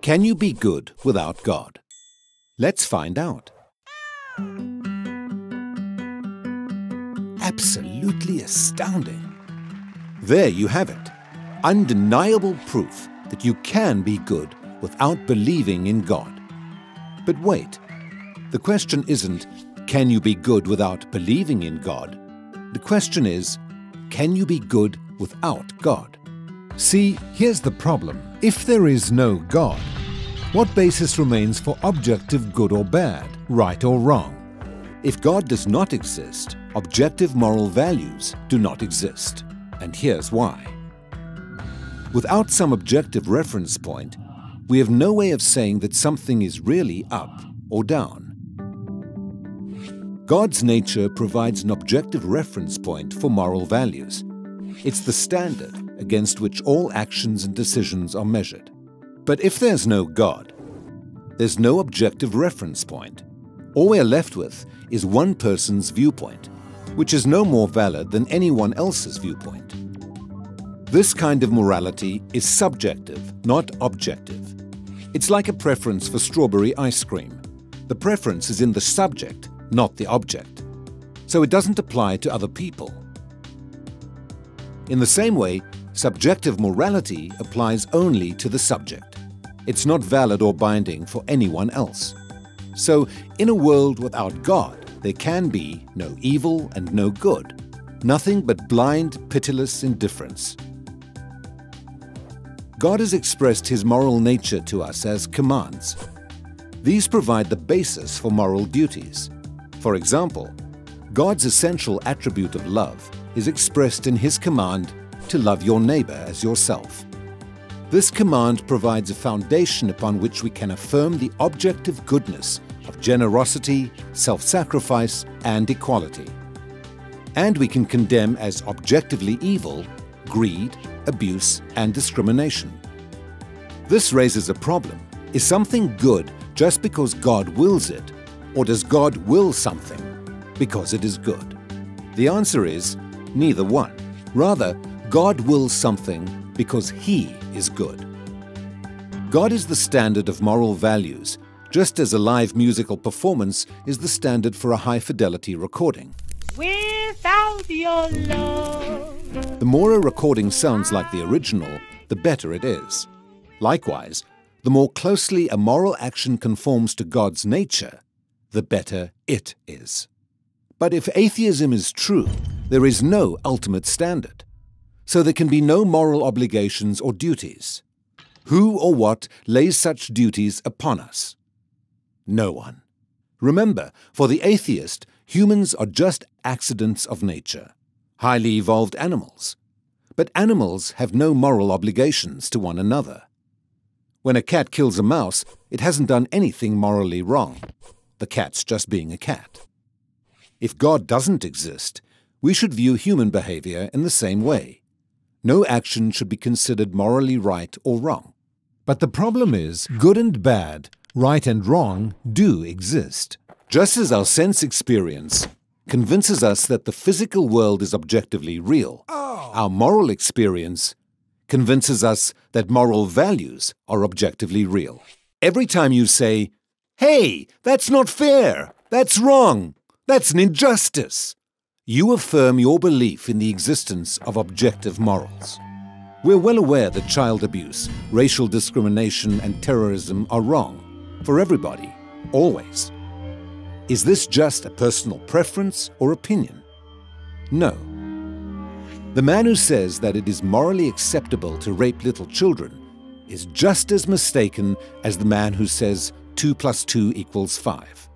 Can you be good without God? Let's find out. Absolutely astounding. There you have it. Undeniable proof that you can be good without believing in God. But wait, the question isn't, can you be good without believing in God? The question is, can you be good without God? See, here's the problem. If there is no God, what basis remains for objective good or bad, right or wrong? If God does not exist, objective moral values do not exist. And here's why. Without some objective reference point, we have no way of saying that something is really up or down. God's nature provides an objective reference point for moral values. It's the standard against which all actions and decisions are measured. But if there's no God, there's no objective reference point. All we're left with is one person's viewpoint, which is no more valid than anyone else's viewpoint. This kind of morality is subjective, not objective. It's like a preference for strawberry ice cream. The preference is in the subject, not the object. So it doesn't apply to other people. In the same way, subjective morality applies only to the subject. It's not valid or binding for anyone else. So, in a world without God, there can be no evil and no good, nothing but blind, pitiless indifference. God has expressed His moral nature to us as commands. These provide the basis for moral duties. For example, God's essential attribute of love is expressed in His command to love your neighbor as yourself. This command provides a foundation upon which we can affirm the objective goodness of generosity, self-sacrifice, and equality. And we can condemn as objectively evil greed, abuse, and discrimination. This raises a problem. Is something good just because God wills it, or does God will something because it is good? The answer is neither one. Rather, God wills something because He is good. God is the standard of moral values, just as a live musical performance is the standard for a high-fidelity recording. Without your love. The more a recording sounds like the original, the better it is. Likewise, the more closely a moral action conforms to God's nature, the better it is. But if atheism is true, there is no ultimate standard. So there can be no moral obligations or duties. Who or what lays such duties upon us? No one. Remember, for the atheist, humans are just accidents of nature, highly evolved animals. But animals have no moral obligations to one another. When a cat kills a mouse, it hasn't done anything morally wrong. The cat's just being a cat. If God doesn't exist, we should view human behavior in the same way. No action should be considered morally right or wrong. But the problem is, good and bad, right and wrong, do exist. Just as our sense experience convinces us that the physical world is objectively real, our moral experience convinces us that moral values are objectively real. Every time you say, "Hey, that's not fair, that's wrong, that's an injustice," you affirm your belief in the existence of objective morals. We're well aware that child abuse, racial discrimination, and terrorism are wrong for everybody, always. Is this just a personal preference or opinion? No. The man who says that it is morally acceptable to rape little children is just as mistaken as the man who says 2 + 2 = 5.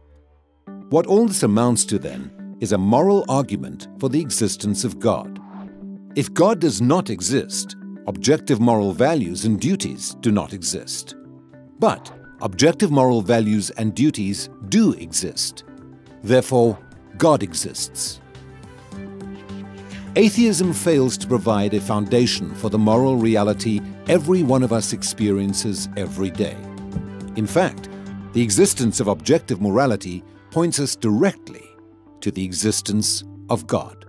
What all this amounts to, then, is a moral argument for the existence of God. If God does not exist, objective moral values and duties do not exist. But objective moral values and duties do exist. Therefore, God exists. Atheism fails to provide a foundation for the moral reality every one of us experiences every day. In fact, the existence of objective morality points us directly to the existence of God.